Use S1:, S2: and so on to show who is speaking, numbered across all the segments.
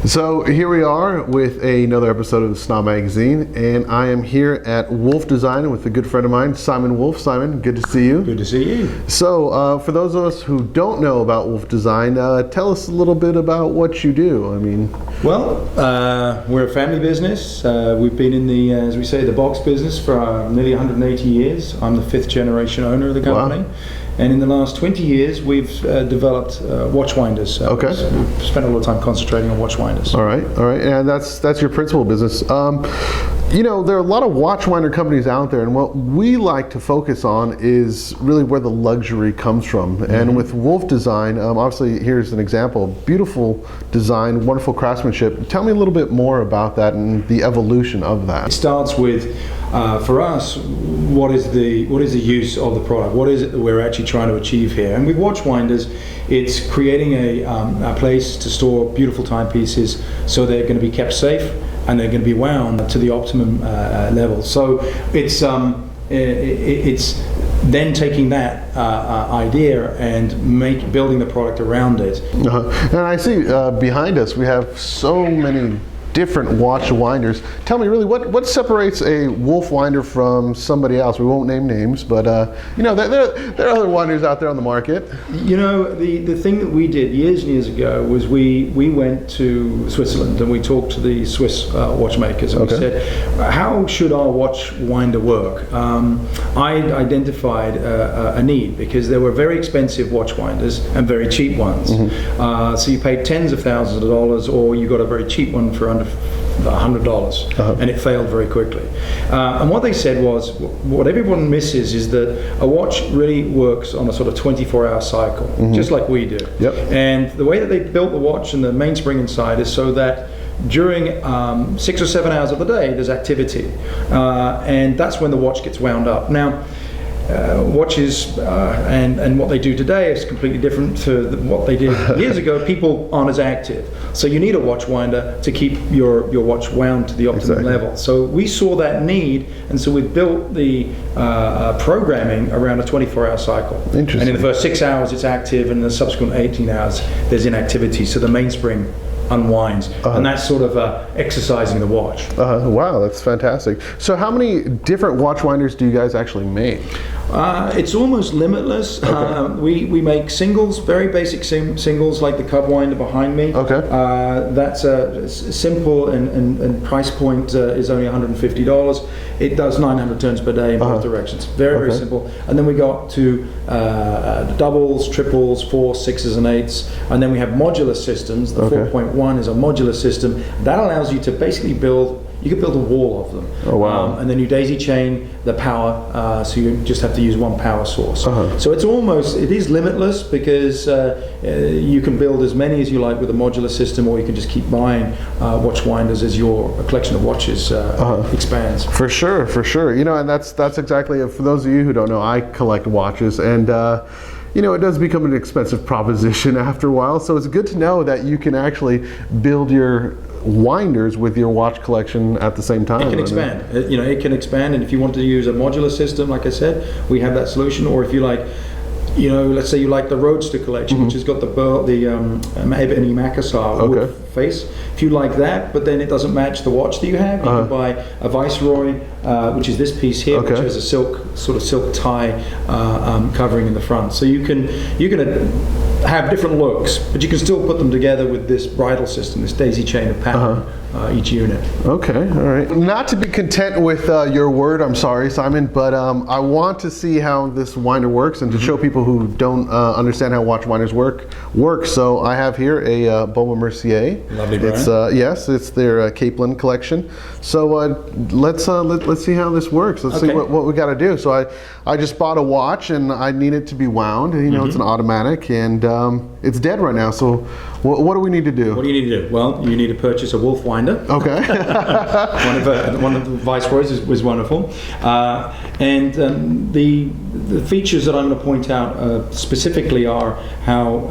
S1: So here we are with another episode of the Snob magazine, and I am here at Wolf Design with a good friend of mine, Simon Wolf. Simon, good to see you.
S2: Good to see you.
S1: So for those of us who don't know about Wolf Design, tell us a little bit about what you do.
S2: Well, we're a family business. We've been in the, as we say, the box business for nearly 180 years. I'm the 5th generation owner of the company. Wow. And in the last 20 years, we've developed watch winders.
S1: Okay.
S2: We've spent a lot of time concentrating on watch winders.
S1: All right, and that's your principal business. You know, there are a lot of watch winder companies out there, and what we like to focus on is really where the luxury comes from. Mm-hmm. And with Wolf Design, obviously here's an example, beautiful design, wonderful craftsmanship. Tell me a little bit more about that and the evolution of that.
S2: It starts with, for us, what is the use of the product? What is it that we're actually trying to achieve here? And with watch winders, it's creating a place to store beautiful timepieces so they're going to be kept safe and they're going to be wound to the optimum level. So it's then taking that idea and building the product around it.
S1: And I see behind us we have so many different watch winders. Tell me really what separates a Wolf winder from somebody else? We won't name names, but you know, there are other winders out there on the market.
S2: You know, the thing that we did years and years ago was we went to Switzerland and we talked to the Swiss watchmakers, and we said, how should our watch winder work? I identified a need because there were very expensive watch winders and very cheap ones. Mm-hmm. So you paid tens of thousands of dollars, or you got a very cheap one for under $100, and it failed very quickly. And what they said was, what everyone misses is that a watch really works on a sort of 24-hour cycle, just like we do.
S1: Yep.
S2: And the way that they built the watch and the mainspring inside is so that during 6 or 7 hours of the day there's activity, and that's when the watch gets wound up. Now, watches and what they do today is completely different to what they did years ago. People aren't as active, so you need a watch winder to keep your watch wound to the optimum level. So we saw that need, and so we built the programming around a 24-hour cycle.
S1: Interesting.
S2: And in the first 6 hours it's active, and in the subsequent 18 hours there's inactivity, so the mainspring unwinds, and that's sort of exercising the watch.
S1: Wow, that's fantastic. So how many different watch winders do you guys actually make?
S2: It's almost limitless. We make singles, very basic singles, like the Cub winder behind me. That's simple, and price point is only $150. It does 900 turns per day in both directions. Very simple. And then we got to doubles, triples, 4s, 6s, and 8s, and then we have modular systems. The 4.1 is a modular system that allows you to basically build. You can build a wall of them.
S1: Oh, wow.
S2: And then you daisy chain the power, so you just have to use one power source. So it is limitless, because you can build as many as you like with a modular system, or you can just keep buying watch winders as your collection of watches expands.
S1: For sure. You know, and that's exactly it. For those of you who don't know, I collect watches, and you know, it does become an expensive proposition after a while, so it's good to know that you can actually build your winders with your watch collection at the same time.
S2: It can expand. You know, it can expand, and if you want to use a modular system, like I said, we have that solution. Or if you like, you know, let's say you like the Roadster collection, which has got the ebony macassar wood face. If you like that, but then it doesn't match the watch that you have, you can buy a Viceroy, which is this piece here, which has a silk tie covering in the front. So you're gonna have different looks, but you can still put them together with this bridle system, this daisy chain of pattern, each unit.
S1: Okay, all right. Not to be content with your word, I'm sorry, Simon, but I want to see how this winder works, and to show people who don't understand how watch winders work. So I have here a Baume & Mercier.
S2: Lovely brand.
S1: It's yes, it's their Capelin collection. So let's see how this works. Let's see what we got to do. So I just bought a watch, and I need it to be wound. You know, it's an automatic, and it's dead right now. So what do we need to do?
S2: What do you need to do? Well, you need to purchase a Wolf winder.
S1: Okay.
S2: one of the Viceroys was wonderful, and the features that I'm going to point out specifically are how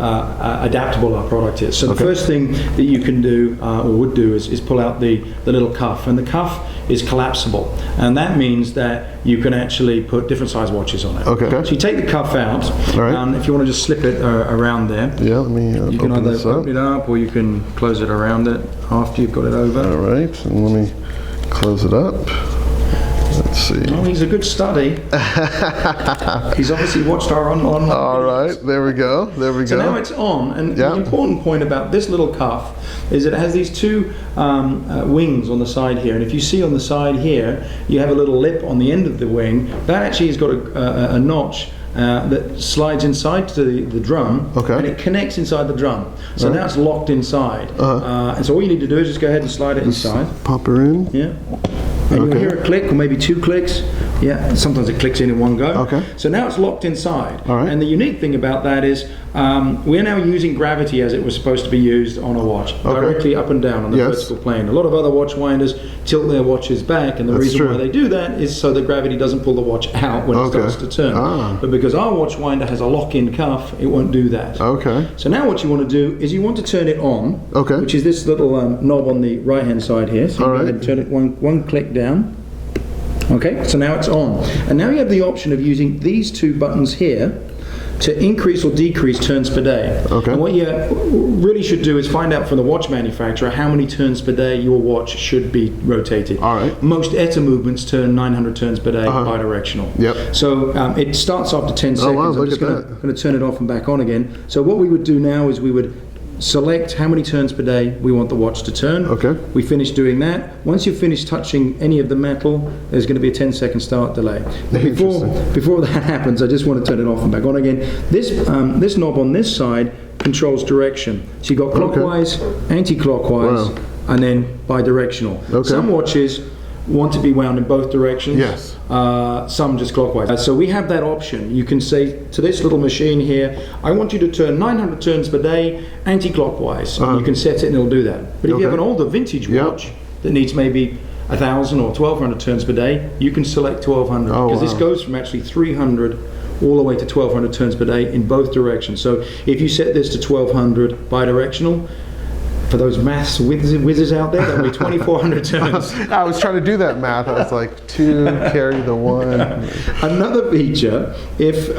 S2: adaptable our product is. So the first thing that you can do or would do is pull out the little cuff, and the cuff is collapsible, and that means that you can actually put different size watches on it.
S1: Okay.
S2: So you take the cuff out,
S1: All right.
S2: if you want to just slip it around there.
S1: Yeah, let me
S2: you can either open it up, or you can close it around it after you've got it over.
S1: All right, and let me close it up. Let's see.
S2: Oh, he's a good study. He's obviously watched our online
S1: All
S2: videos.
S1: right, there we go. There we
S2: So
S1: go.
S2: now it's on, and
S1: Yeah.
S2: the important point about this little cuff is that it has these two wings on the side here, and if you see on the side here, you have a little lip on the end of the wing. That actually has got a notch that slides inside to the drum,
S1: Okay.
S2: and it connects inside the drum. So now it's locked inside. And so all you need to do is just go ahead and slide it inside.
S1: Pop her in.
S2: Yeah. And you'll hear a click, or maybe 2 clicks. Yeah, sometimes it clicks in one go.
S1: Okay.
S2: So now it's locked inside.
S1: All right.
S2: And the unique thing about that is we're now using gravity as it was supposed to be used on a watch, directly up and down on the vertical plane. A lot of other watch winders tilt their watches back, and the reason why they do that is so the gravity doesn't pull the watch out when it starts to turn. But because our watch winder has a lock-in cuff, it won't do that.
S1: Okay.
S2: So now what you want to do is you want to turn it on, which is this little knob on the right-hand side here. So you go ahead and turn it one click down. Okay, so now it's on. And now you have the option of using these 2 buttons here to increase or decrease turns per day.
S1: Okay.
S2: And what you really should do is find out from the watch manufacturer how many turns per day your watch should be rotated.
S1: All right.
S2: Most ETA movements turn 900 turns per day bidirectional.
S1: Yep.
S2: So it starts after 10 seconds.
S1: Wow,
S2: I'm just going to turn it off and back on again. So what we would do now is we would select how many turns per day we want the watch to turn.
S1: Okay.
S2: We finish doing that. Once you've finished touching any of the metal, there's going to be a 10-second start delay. But before that happens, I just want to turn it off and back on again. This knob on this side controls direction. So you've got clockwise, anti-clockwise, and then bidirectional. Some watches want to be wound in both directions.
S1: Yes.
S2: Some just clockwise. So we have that option. You can say to this little machine here, I want you to turn 900 turns per day anti-clockwise. And you can set it and it'll do that. But if you have an older vintage watch that needs maybe 1,000 or 1,200 turns per day, you can select 1,200 because this goes from actually 300 all the way to 1,200 turns per day in both directions. So if you set this to 1,200 bidirectional, for those maths whizzes out there, that'll be 2,400 turns.
S1: I was trying to do that math. I was like, 2 carry the 1.
S2: Another feature, if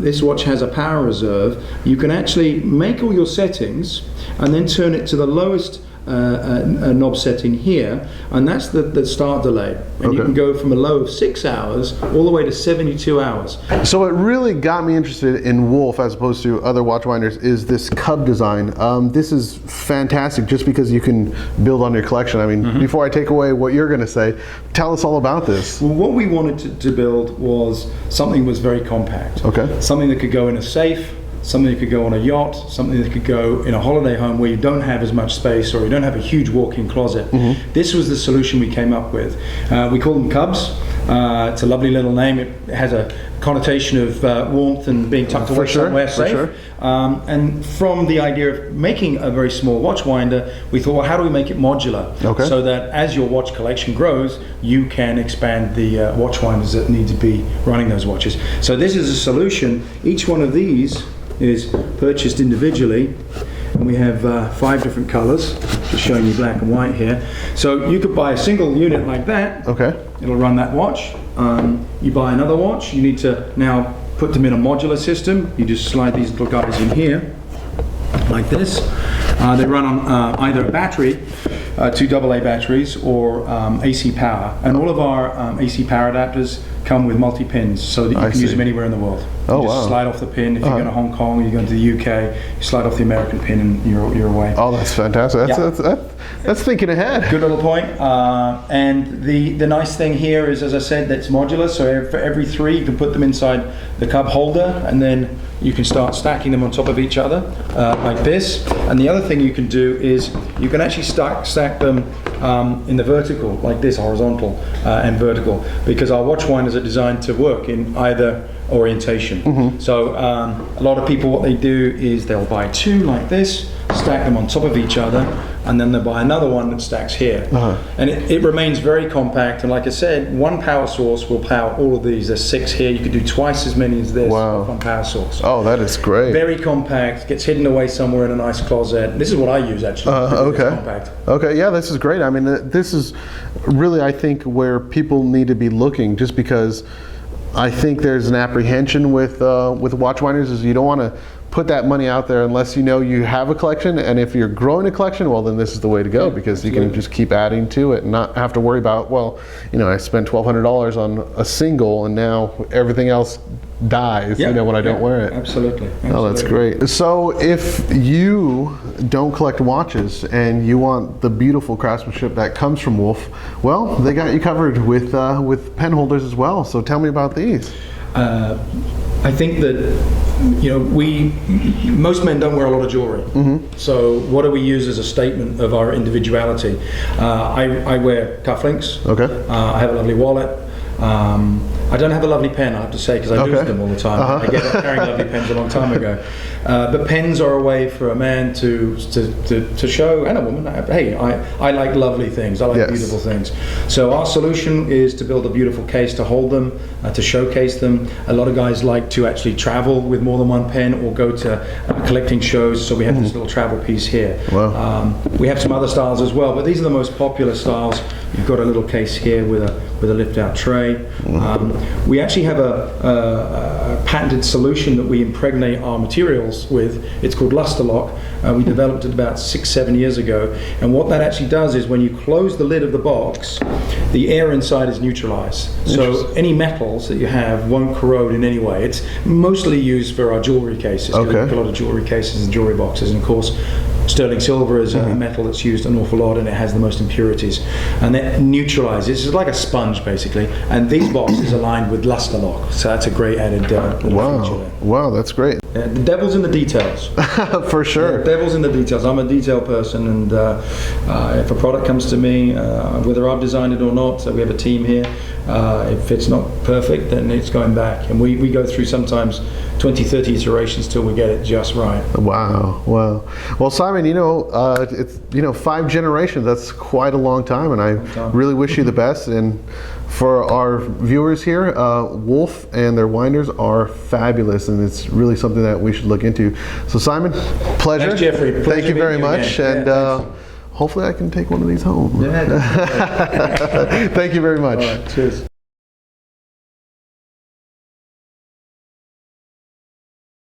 S2: this watch has a power reserve, you can actually make all your settings and then turn it to the lowest knob setting here, and that's the start delay. And you can go from a low of 6 hours all the way to 72 hours.
S1: So what really got me interested in Wolf as opposed to other watch winders is this Cub Design. This is fantastic just because you can build on your collection. I mean, before I take away what you're going to say, tell us all about this.
S2: Well, what we wanted to build was something that was very compact.
S1: Okay.
S2: Something that could go in a safe, something that could go on a yacht, something that could go in a holiday home where you don't have as much space or you don't have a huge walk-in closet. This was the solution we came up with. We call them Cubs. It's a lovely little name. It has a connotation of warmth and being tucked away somewhere safe. And from the idea of making a very small watch winder, we thought, well, how do we make it modular? So that as your watch collection grows, you can expand the watch winders that need to be running those watches. So this is a solution. Each one of these is purchased individually, and we have 5 different colors, just showing you black and white here. So you could buy a single unit like that. It'll run that watch. You buy another watch, you need to now put them in a modular system. You just slide these little guys in here like this. They run on either a battery, 2 AA batteries, or AC power. And all of our AC power adapters come with multi-pins so that you can use them anywhere in the world. You just slide off the pin. If you're going to Hong Kong, you're going to the UK, you slide off the American pin and you're away.
S1: Oh, that's fantastic. That's thinking ahead.
S2: Good little point. And the nice thing here is, as I said, that's modular. So for every 3, you can put them inside the Cub holder, and then you can start stacking them on top of each other like this. And the other thing you can do is you can actually stack them in the vertical, like this, horizontal and vertical, because our watch winders are designed to work in either orientation. So a lot of people, what they do is they'll buy 2 like this, stack them on top of each other, and then they'll buy another one that stacks here. And it remains very compact, and like I said, 1 power source will power all of these. There's 6 here. You could do twice as many as this with 1 power source.
S1: Oh, that is great.
S2: Very compact, gets hidden away somewhere in a nice closet. This is what I use actually. Compact.
S1: Okay, yeah, this is great. I mean, this is really, I think, where people need to be looking, just because I think there's an apprehension with watch winders is you don't want to put that money out there unless you know you have a collection. And if you're growing a collection, well, then this is the way to go, because you can just keep adding to it and not have to worry about, well, you know, I spent $1,200 on a single and now everything else dies, you know, when I don't wear it.
S2: Absolutely.
S1: Oh, that's great. So if you don't collect watches and you want the beautiful craftsmanship that comes from Wolf, well, they got you covered with pen holders as well. So tell me about these.
S2: I think that, you know, most men don't wear a lot of jewelry. So what do we use as a statement of our individuality? I wear cufflinks.
S1: Okay.
S2: I have a lovely wallet. I don't have a lovely pen, I have to say, because I lose them all the time. I gave up carrying lovely pens a long time ago. But pens are a way for a man to show, and a woman, hey, I like lovely things, I like beautiful things. So our solution is to build a beautiful case to hold them, to showcase them. A lot of guys like to actually travel with more than one pen or go to collecting shows, so we have this little travel piece here.
S1: Wow.
S2: We have some other styles as well, but these are the most popular styles. You've got a little case here with a lift-out tray. We actually have a patented solution that we impregnate our materials with. It's called Luster Lock. We developed it about 6-7 years ago, and what that actually does is when you close the lid of the box, the air inside is neutralized. So any metals that you have won't corrode in any way. It's mostly used for our jewelry cases. We make a lot of jewelry cases and jewelry boxes, and of course sterling silver is a metal that's used an awful lot, and it has the most impurities, and that neutralizes. It's like a sponge basically, and these boxes are lined with Luster Lock, so that's a great added little feature there.
S1: Wow, that's great.
S2: The devil's in the details.
S1: For sure.
S2: The devil's in the details. I'm a detail person, and if a product comes to me, whether I've designed it or not, so we have a team here, if it's not perfect, then it's going back, and we go through sometimes 20-30 iterations till we get it just right.
S1: Wow. Well, Simon, you know, it's 5 generations. That's quite a long time, and I really wish you the best. And for our viewers here, Wolf and their winders are fabulous, and it's really something that we should look into. So Simon, pleasure.
S2: Thanks, Jeffrey. Pleasure.
S1: Thank you very much, and hopefully I can take one of these home.
S2: Yeah.
S1: Thank you very much.
S2: All right, cheers.